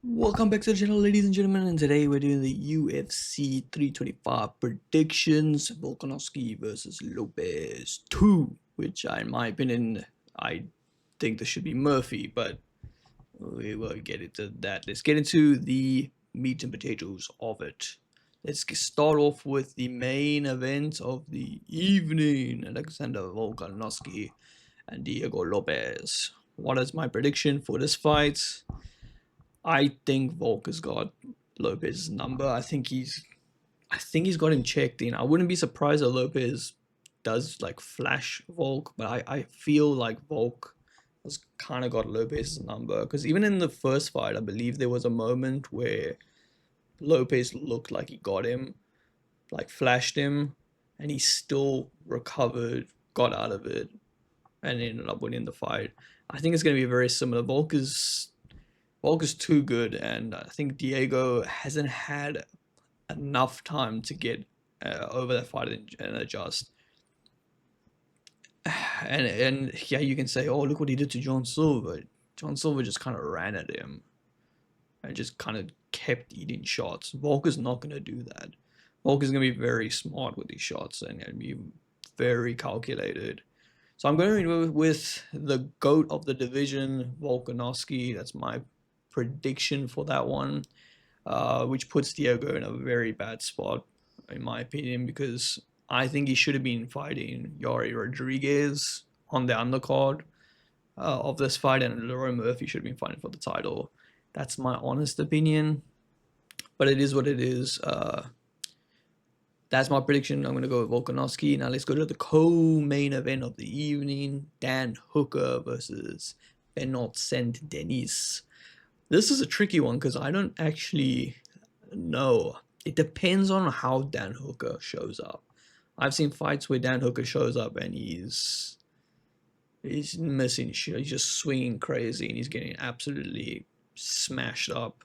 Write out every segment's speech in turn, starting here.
Welcome back to the channel, ladies and gentlemen, and today we're doing the UFC 325 predictions. Volkanovski versus Lopez 2, which in my opinion, I think this should be Murphy, but we will get into that. Let's get into the meat and potatoes of it. Let's start off with the main event of the evening, Alexander Volkanovski and Diego Lopez. What is my prediction for this fight? I think Volk has got Lopez's number. I think he's got him checked in. I wouldn't be surprised if Lopez does like flash Volk, but I feel like Volk has kind of got Lopez's number because even in the first fight, I believe there was a moment where Lopez looked like he got him, like flashed him, and he still recovered, got out of it, and ended up winning the fight. I think it's going to be very similar. Volk is too good, and I think Diego hasn't had enough time to get over that fight and adjust. And yeah, you can say, oh, look what he did to John Silver. John Silver just kind of ran at him and just kind of kept eating shots. Volk is not going to do that. Volk is going to be very smart with these shots and going to be very calculated. So I'm going with the GOAT of the division, Volkanovski. That's my prediction for that one, which puts Diego in a very bad spot, in my opinion, because I think he should have been fighting Yari Rodriguez on the undercard of this fight, and Leroy Murphy should have been fighting for the title. That's my honest opinion, but it is what it is. That's my prediction. I'm going to go with Volkanovski. Now let's go to the co-main event of the evening. Dan Hooker versus Benoit Saint Denis. This is a tricky one because I don't actually know. It depends on how Dan Hooker shows up. I've seen fights where Dan Hooker shows up and he's missing shit. He's just swinging crazy and he's getting absolutely smashed up.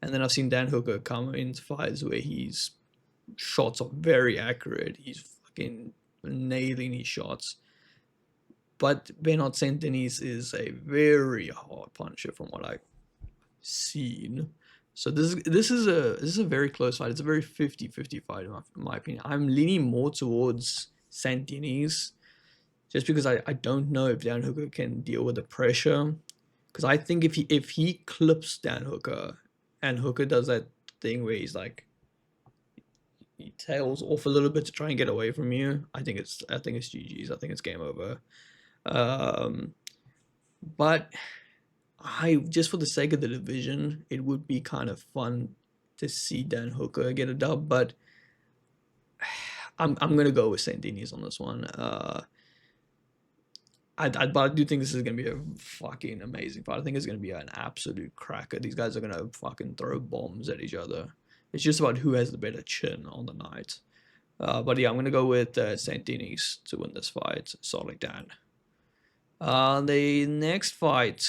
And then I've seen Dan Hooker come into fights where his shots are very accurate. He's fucking nailing his shots. But Benoit Saint Denis is a very hard puncher from what I've seen. So this is a very close fight. It's a very 50-50 fight in my opinion. I'm leaning more towards Saint Denis just because I don't know if Dan Hooker can deal with the pressure. Because I think if he clips Dan Hooker and Hooker does that thing where he's like he tails off a little bit to try and get away from you, I think it's GG's. I think it's game over. Um, but I just for the sake of the division, it would be kind of fun to see Dan Hooker get a dub, but I'm gonna go with Saint Denis on this one. But I do think this is gonna be a fucking amazing fight. I think it's gonna be an absolute cracker. These guys are gonna fucking throw bombs at each other. It's just about who has the better chin on the night. But yeah, I'm gonna go with Saint Denis to win this fight. Solid Dan. The next fight,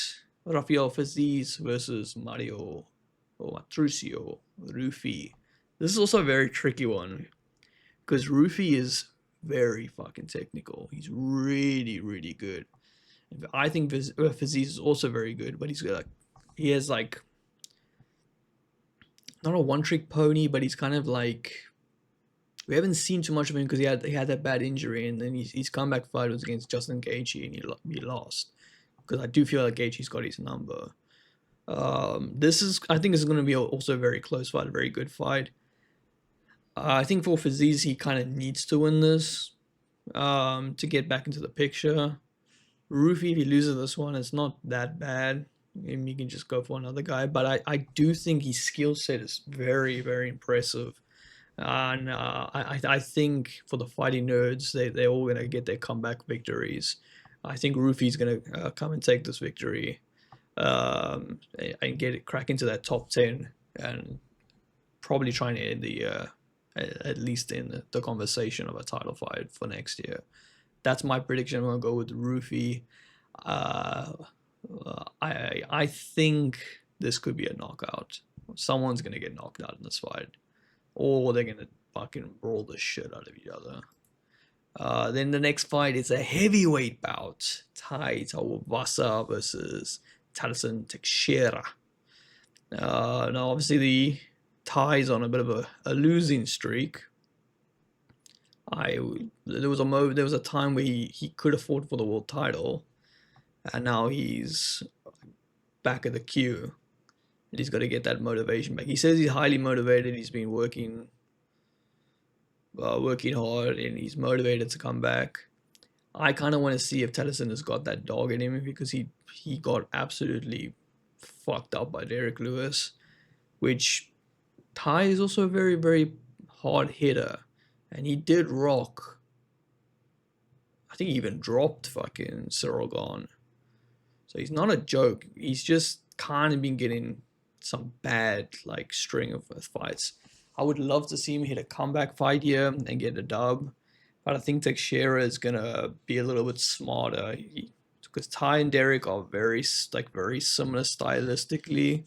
Rafael Fiziev versus Mario Matrucio Rufi. This is also a very tricky one because Rufi is very fucking technical. He's really, really good. I think Fiziev is also very good, but he has like not a one-trick pony, but he's kind of like we haven't seen too much of him because he had that bad injury, and then his comeback fight was against Justin Gaethje, and he lost. Because I do feel like Gaethje's got his number. I think this is going to be also a very close fight, a very good fight. I think for Fiziev, he kind of needs to win this to get back into the picture. Rufi, if he loses this one, it's not that bad. Maybe you can just go for another guy. But I do think his skill set is very, very impressive. And I think for the fighting nerds, they're all going to get their comeback victories. I think Rufi's going to come and take this victory and get it crack into that top 10 and probably trying to end the at least in the conversation of a title fight for next year. That's my prediction. I'm going to go with Rufi. I think this could be a knockout. Someone's going to get knocked out in this fight, or they're going to fucking roll the shit out of each other. Then the next fight is a heavyweight bout. Tai Tuivasa versus Tyson Teixeira. Now, obviously, the Ty's on a bit of a losing streak. There was a time where he could have fought for the world title, and now he's back at the queue. And he's got to get that motivation back. He says he's highly motivated. He's been working hard, and he's motivated to come back. I kind of want to see if Tennyson has got that dog in him, because he got absolutely fucked up by Derek Lewis, which Ty is also a very, very hard hitter, and he did rock. I think he even dropped fucking Cyril Gone. So he's not a joke. He's just kind of been getting some bad like string of fights. I would love to see him hit a comeback fight here and get a dub, but I think Teixeira is gonna be a little bit smarter, because Ty and Derek are very similar stylistically,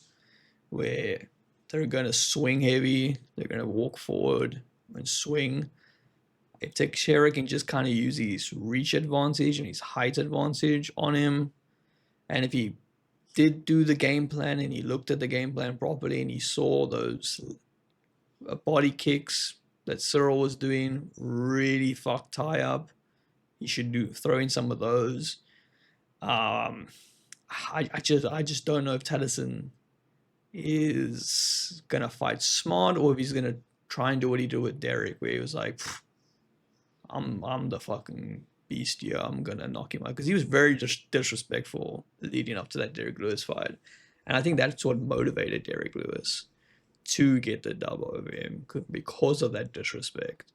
where they're gonna swing heavy, they're gonna walk forward and swing. If Teixeira can just kind of use his reach advantage and his height advantage on him, and if he did do the game plan and he looked at the game plan properly and he saw those body kicks that Cyril was doing really fucked Ty up, he should throw in some of those. I just don't know if Tennyson is gonna fight smart, or if he's gonna try and do what he did with Derek, where he was like, I'm the fucking beast here, I'm gonna knock him out, because he was very disrespectful leading up to that Derek Lewis fight, and I think that's what motivated Derek Lewis to get the dub over him, because of that disrespect.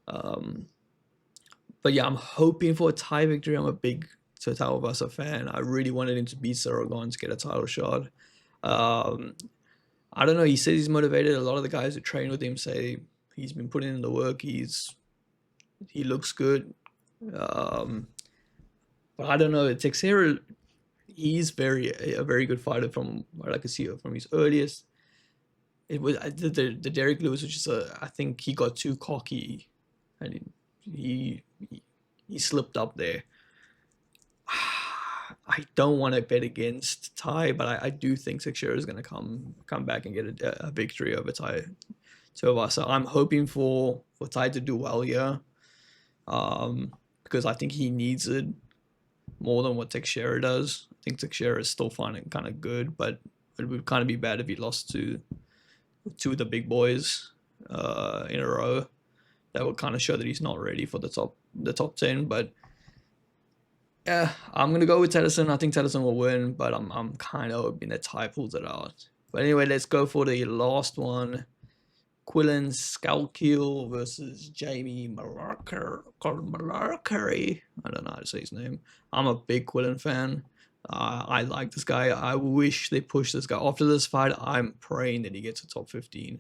But yeah, I'm hoping for a tie victory. I'm a big Tautavasa fan. I really wanted him to beat Saragon to get a title shot. I don't know. He says he's motivated. A lot of the guys who train with him say he's been putting in the work. He looks good. But I don't know. Teixeira, he's a very good fighter from what I could see from his earliest. It was the Derek Lewis, which is I think he got too cocky, and he slipped up there. I don't want to bet against Ty, but I do think Teixeira is going to come back and get a victory over Ty Tuivasa. I'm hoping for Ty to do well here, because I think he needs it more than what Teixeira does. I think Teixeira is still finding kind of good, but it would kind of be bad if he lost to two of the big boys in a row. That would kind of show that he's not ready for the top 10. But yeah, I'm gonna go with Tennyson. I think Tennyson will win, but I'm kind of hoping that Ty pulls it out. But anyway, let's go for the last one. Quillen Skalkil versus Jamie Malakari. I don't know how to say his name. I'm a big Quillen fan. I like this guy. I wish they push this guy. After this fight, I'm praying that he gets a top 15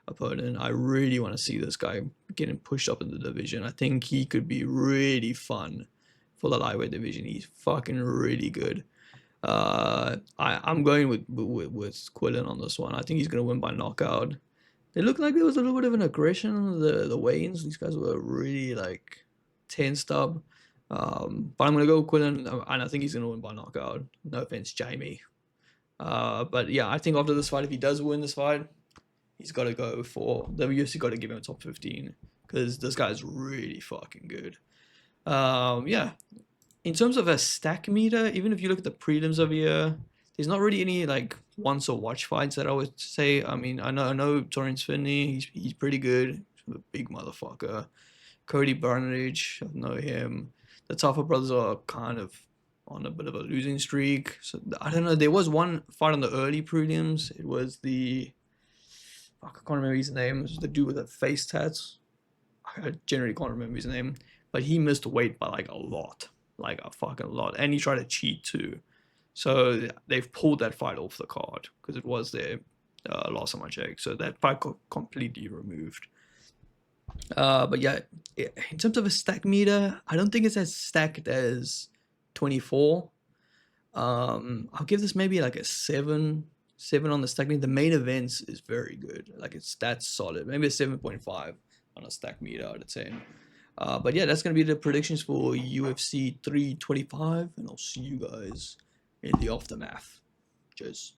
opponent. I really want to see this guy getting pushed up in the division. I think he could be really fun for the lightweight division. He's fucking really good. I'm going with Quillen on this one. I think he's going to win by knockout. It looked like there was a little bit of an aggression on the weigh-ins. These guys were really like tensed up. But I'm going to go with Quillen, and I think he's going to win by knockout. No offense, Jamie. But yeah, I think after this fight, if he does win this fight, he's got to go for... The UFC got to give him a top 15, because this guy's really fucking good. Yeah. In terms of a stack meter, even if you look at the prelims over here, there's not really any like once or watch fights that I would say. I mean, I know Torrance Finney, he's pretty good. He's a big motherfucker. Cody Barnage, I know him. The Taffa brothers are kind of on a bit of a losing streak. So I don't know. There was one fight on the early prelims. It was I can't remember his name. It was the dude with the face tats. I generally can't remember his name. But he missed weight by like a lot. Like a fucking lot. And he tried to cheat too. So they've pulled that fight off the card, because it was there last time I checked. So that fight got completely removed. But yeah, in terms of a stack meter, I don't think it's as stacked as 24. I'll give this maybe like a 7 on the stack meter. The main events is very good. Like that's solid. Maybe a 7.5 on a stack meter out of 10. But yeah, that's going to be the predictions for UFC 325, and I'll see you guys in the aftermath. Cheers.